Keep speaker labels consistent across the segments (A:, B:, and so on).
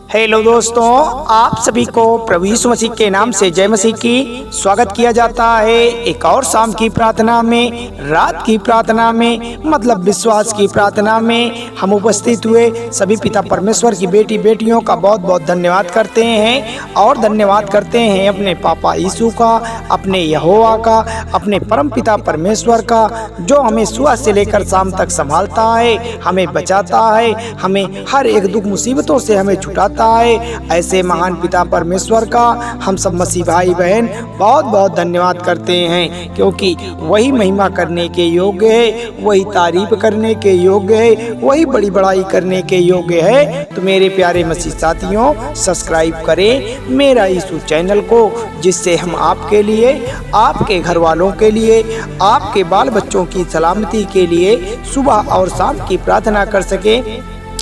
A: Hello दोस्तों, आप सभी को प्रभु यीशु मसीह के नाम से जय मसीह की स्वागत किया जाता है। एक और शाम की प्रार्थना में, रात की प्रार्थना में, मतलब विश्वास की प्रार्थना में हम उपस्थित हुए सभी पिता परमेश्वर की बेटी बेटियों का बहुत बहुत धन्यवाद करते हैं। और धन्यवाद करते हैं अपने पापा यीशु का, अपने यहोवा का, अपने परम पिता परमेश्वर का, जो हमें सुबह से लेकर शाम तक संभालता है, हमें बचाता है, हमें हर एक दुख मुसीबतों से हमें छुटाता है। ऐसे महान पिता परमेश्वर का हम सब मसीह भाई बहन बहुत बहुत धन्यवाद करते हैं, क्योंकि वही महिमा करने के योग्य है, वही तारीफ करने के योग्य है, वही बड़ी बड़ाई करने के योग्य है। तो मेरे प्यारे मसीह साथियों, सब्सक्राइब करें मेरा यीशु चैनल को, जिससे हम आपके लिए, आपके घर वालों के लिए, आपके बाल बच्चों की सलामती के लिए सुबह और शाम की प्रार्थना कर सके,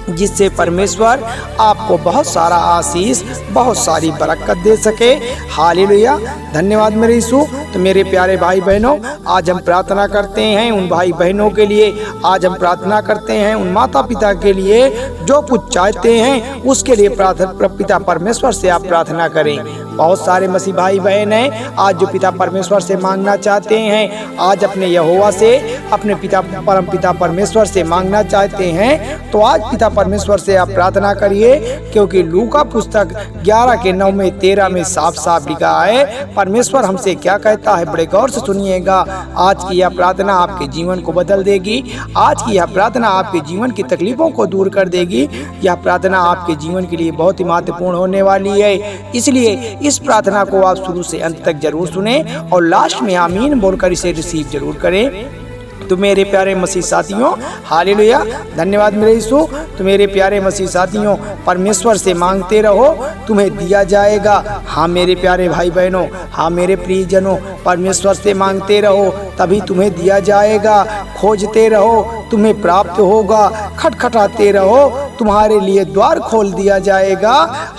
A: जिससे परमेश्वर आपको बहुत सारा आशीष, बहुत सारी बरकत दे सके। हालेलुया, धन्यवाद मेरे यीशु। तो मेरे प्यारे भाई बहनों, आज हम प्रार्थना करते हैं उन भाई बहनों के लिए, आज हम प्रार्थना करते हैं उन माता पिता के लिए जो कुछ चाहते हैं उसके लिए पिता परमेश्वर से आप प्रार्थना करें। बहुत सारे मसीह भाई बहन हैं आज जो पिता परमेश्वर से मांगना चाहते हैं, आज अपने यहोवा से, अपने परम पिता परमेश्वर से मांगना चाहते हैं। तो आज पिता परमेश्वर से आप प्रार्थना करिए, क्योंकि लूका पुस्तक 11 के 9 में 13 में साफ साफ लिखा है परमेश्वर हमसे क्या कहता है। बड़े गौर से सुनिएगा। आज की यह प्रार्थना आपके जीवन को बदल देगी। आज की यह प्रार्थना आपके जीवन की तकलीफों को दूर कर देगी। यह प्रार्थना आपके जीवन के लिए बहुत ही महत्वपूर्ण होने वाली है। इसलिए इस प्रार्थना को आप शुरू से अंत तक जरूर सुने और लास्ट में आमीन बोलकर इसे रिसीव जरूर करें। तो मेरे प्यारे मसीह साथियों, हालेलुया, धन्यवाद मेरे यीशु। तो मेरे प्यारे मसीह साथियों, परमेश्वर से मांगते रहो, तुम्हें दिया जाएगा। हाँ मेरे प्यारे भाई बहनों, हाँ मेरे प्रियजनों, परमेश्वर से मांगते रहो तभी तुम्हें दिया जाएगा। खोजते रहो तुम्हें प्राप्त होगा, खटखटाते रहो तुम्हारे लिए द्वार खोल दिया जाएगा।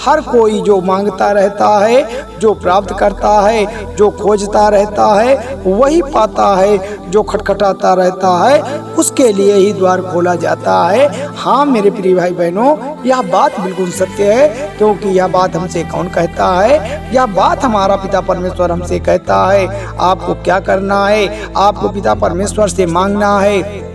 A: हर कोई जो मांगता रहता है, जो प्राप्त करता है, जो खोजता रहता है, वही पाता है। जो खटखटाता रहता है उसके लिए ही द्वार खोला जाता है। हाँ मेरे प्रिय भाई बहनों, यह बात बिल्कुल सत्य है, क्योंकि यह बात हमसे कौन कहता है? यह बात हमारा पिता परमेश्वर हमसे कहता है। आपको क्या करना है? आपको पिता परमेश्वर से मांगना है,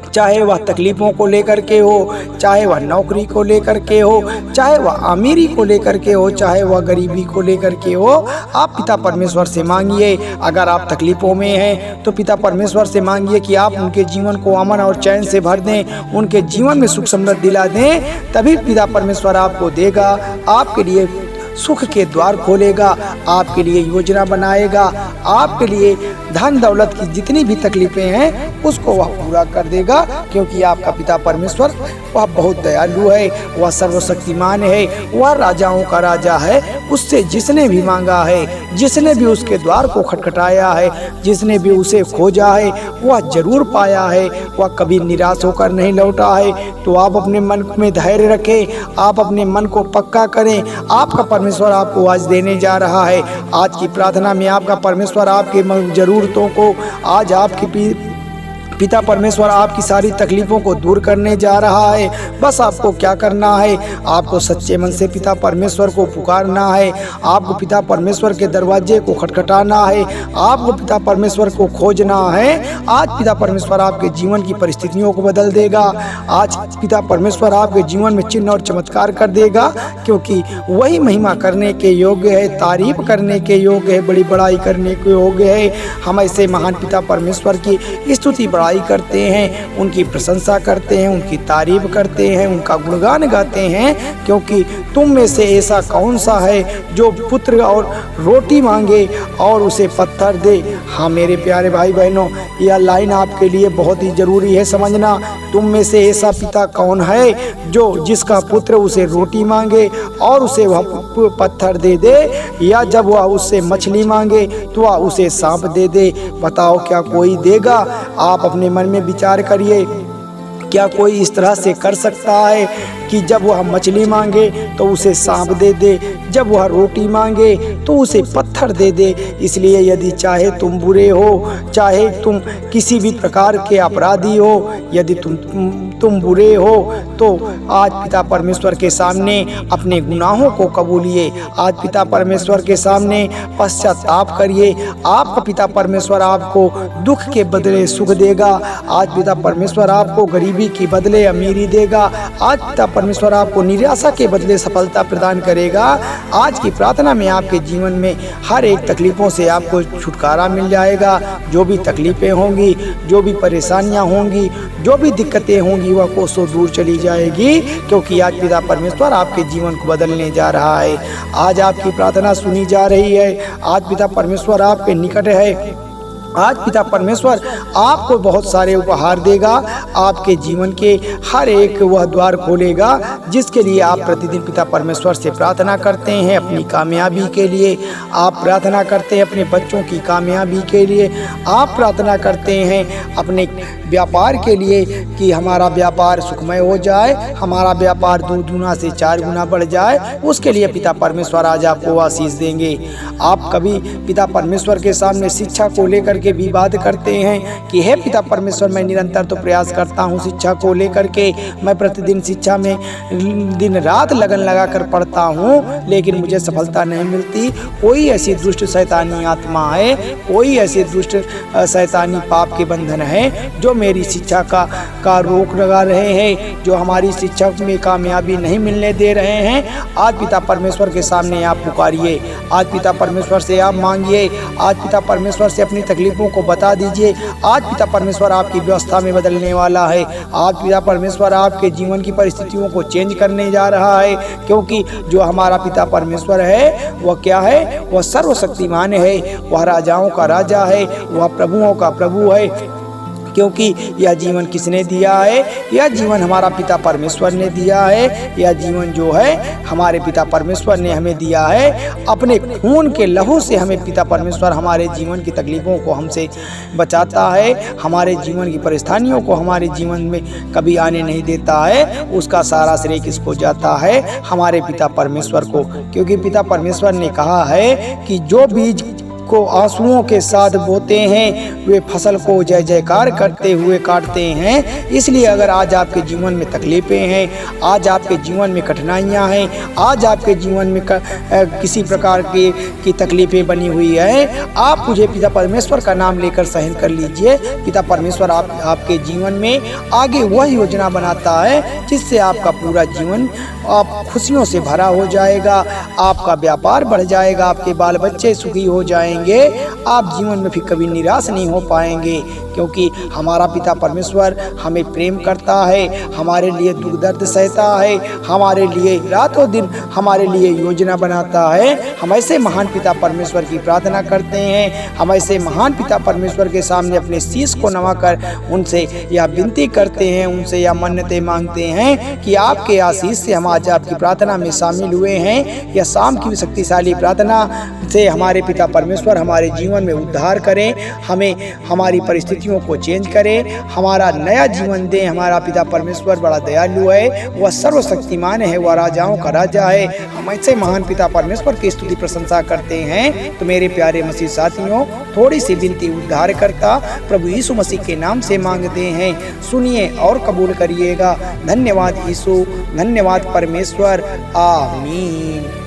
A: चाहे वह तकलीफों को लेकर के हो, चाहे वह नौकरी को लेकर के हो, चाहे वह अमीरी को लेकर के हो, चाहे वह गरीबी को लेकर के हो। आप पिता परमेश्वर से मांगिए। अगर आप तकलीफों में हैं तो पिता परमेश्वर से मांगिए कि आप उनके जीवन को अमन और चैन से भर दें, उनके जीवन में सुख समृद्धि दिला दें। तभी पिता परमेश्वर आपको देगा, आपके लिए सुख के द्वार खोलेगा, आपके लिए योजना बनाएगा, आपके लिए धन दौलत की जितनी भी तकलीफें हैं उसको वह पूरा कर देगा। क्योंकि आपका पिता परमेश्वर वह बहुत दयालु है, वह सर्वशक्तिमान है, वह राजाओं का राजा है। उससे जिसने भी मांगा है, जिसने भी उसके द्वार को खटखटाया है, जिसने भी उसे खोजा है, वह जरूर पाया है। वह कभी निराश होकर नहीं लौटा है। तो आप अपने मन में धैर्य रखें, आप अपने मन को पक्का करें। आपका परमेश्वर आपको आज देने जा रहा है। आज की प्रार्थना में आपका परमेश्वर आपके जरूरतों को, आज आपकी पिता परमेश्वर आपकी सारी तकलीफ़ों को दूर करने जा रहा है। बस आपको क्या करना है? आपको सच्चे मन से पिता परमेश्वर को पुकारना है। आपको पिता परमेश्वर के दरवाजे को खटखटाना है। आपको पिता परमेश्वर को खोजना है। आज पिता परमेश्वर आपके जीवन की परिस्थितियों को बदल देगा। आज पिता परमेश्वर आपके जीवन में चिन्ह और चमत्कार कर देगा, क्योंकि वही महिमा करने के योग्य है, तारीफ करने के योग्य है, बड़ी बड़ाई करने के योग्य है। हम ऐसे महान पिता परमेश्वर की स्तुति करते हैं, उनकी प्रशंसा करते हैं, उनकी तारीफ करते हैं, उनका गुणगान गाते हैं। क्योंकि तुम में से ऐसा कौन सा है जो पुत्र और रोटी मांगे और उसे पत्थर दे? हाँ मेरे प्यारे भाई बहनों, यह लाइन आपके लिए बहुत ही जरूरी है समझना। तुम में से ऐसा पिता कौन है जो जिसका पुत्र उसे रोटी मांगे और उसे वह पत्थर दे दे, या जब वह उससे मछली मांगे तो वह उसे सांप दे दे? बताओ, क्या कोई देगा? आप अपने मन में विचार करिए, क्या कोई इस तरह से कर सकता है कि जब वह मछली मांगे तो उसे सांप दे दे, जब वह रोटी मांगे तो उसे पत्थर दे दे। इसलिए यदि चाहे तुम बुरे हो, चाहे तुम किसी भी प्रकार के अपराधी हो, यदि तुम बुरे हो तो आज पिता परमेश्वर के सामने अपने गुनाहों को कबूलिए। आज पिता परमेश्वर के सामने पश्चाताप करिए। आपका पिता परमेश्वर आपको दुख के बदले सुख देगा। आज पिता परमेश्वर आपको गरीबी के बदले अमीरी देगा। आज पिता परमेश्वर आपको निराशा के बदले सफलता प्रदान करेगा। आज की प्रार्थना में आपके जीवन में हर एक तकलीफ़ों से आपको छुटकारा मिल जाएगा। जो भी तकलीफ़ें होंगी, जो भी परेशानियां होंगी, जो भी दिक्कतें होंगी, वह कोसों दूर चली जाएगी, क्योंकि आज पिता परमेश्वर आपके जीवन को बदलने जा रहा है। आज आपकी प्रार्थना सुनी जा रही है। आज पिता परमेश्वर आपके निकट है। आज पिता परमेश्वर आपको बहुत सारे उपहार देगा। आपके जीवन के हर एक वह द्वार खोलेगा जिसके लिए आप प्रतिदिन पिता परमेश्वर से प्रार्थना करते हैं। अपनी कामयाबी के लिए आप प्रार्थना करते हैं, अपने बच्चों की कामयाबी के लिए आप प्रार्थना करते हैं, अपने व्यापार के लिए कि हमारा व्यापार सुखमय हो जाए, हमारा व्यापार 2 गुना से 4 गुना बढ़ जाए। उसके लिए पिता परमेश्वर आज आपको आशीष देंगे। आप कभी पिता परमेश्वर के सामने शिक्षा को लेकर के विवाद करते हैं कि हे पिता परमेश्वर, मैं निरंतर तो प्रयास करता हूँ शिक्षा को लेकर के, मैं प्रतिदिन शिक्षा में दिन रात लगन लगाकर पढ़ता हूँ, लेकिन मुझे सफलता नहीं मिलती। कोई ऐसी दुष्ट शैतानी आत्मा है, कोई ऐसे दुष्ट शैतानी पाप के बंधन है जो मेरी शिक्षा का रोक लगा रहे हैं, जो हमारी शिक्षा में कामयाबी नहीं मिलने दे रहे हैं। आज पिता परमेश्वर के सामने आप पुकारिए। आज पिता परमेश्वर से आप मांगिए। आज पिता परमेश्वर से अपनी तकलीफों को बता दीजिए। आज पिता परमेश्वर आपकी व्यवस्था में बदलने वाला है। आज पिता परमेश्वर आपके जीवन की परिस्थितियों को चेंज करने जा रहा है, क्योंकि जो हमारा पिता परमेश्वर है वह क्या है? वह सर्वशक्तिमान है, वह राजाओं का राजा है, वह प्रभुओं का प्रभु है। क्योंकि यह जीवन किसने दिया है? यह जीवन हमारा पिता परमेश्वर ने दिया है। यह जीवन जो है हमारे पिता परमेश्वर ने हमें दिया है। अपने खून के लहू से हमें पिता परमेश्वर हमारे जीवन की तकलीफ़ों को हमसे बचाता है, हमारे जीवन की परेशानियों को हमारे जीवन में कभी आने नहीं देता है। उसका सारा श्रेय किसको जाता है? हमारे पिता परमेश्वर को, क्योंकि पिता परमेश्वर ने कहा है कि जो बीज को आंसुओं के साथ बोते हैं वे फसल को जय जयकार करते हुए काटते हैं। इसलिए अगर आज आपके जीवन में तकलीफ़ें हैं, आज आपके जीवन में कठिनाइयां हैं, आज आपके जीवन में किसी प्रकार की तकलीफ़ें बनी हुई है, आप मुझे पिता परमेश्वर का नाम लेकर सहन कर लीजिए। पिता परमेश्वर आपके जीवन में आगे वह योजना बनाता है जिससे आपका पूरा जीवन आप खुशियों से भरा हो जाएगा, आपका व्यापार बढ़ जाएगा, आपके बाल बच्चे सुखी हो जाएंगे। आप जीवन में फिर कभी निराश नहीं हो पाएंगे, क्योंकि हमारा पिता परमेश्वर हमें प्रेम करता है, हमारे लिए दुख दर्द सहता है, हमारे लिए रातों दिन हमारे लिए योजना बनाता है। हम ऐसे महान पिता परमेश्वर की प्रार्थना करते हैं। हम ऐसे महान पिता परमेश्वर के सामने अपने शीश को नवाकर उनसे यह विनती करते हैं, उनसे यह मन्नतें मांगते हैं कि आपके आशीष से हम आज आपकी प्रार्थना में शामिल हुए हैं। यह शाम की शक्तिशाली प्रार्थना से हमारे पिता परमेश्वर हमारे जीवन में उद्धार करें, हमें हमारी परिस्थितियों को चेंज करें, हमारा नया जीवन दें। हमारा पिता परमेश्वर बड़ा दयालु है, वह सर्वशक्तिमान है, वह राजाओं का राजा है। हम ऐसे महान पिता परमेश्वर की स्तुति प्रशंसा करते हैं। तो मेरे प्यारे मसीह साथियों, थोड़ी सी विनती उद्धार करता प्रभु यीशु मसीह के नाम से मांगते हैं, सुनिए और कबूल करिएगा। धन्यवाद यीशु, धन्यवाद परमेश्वर, आमीन।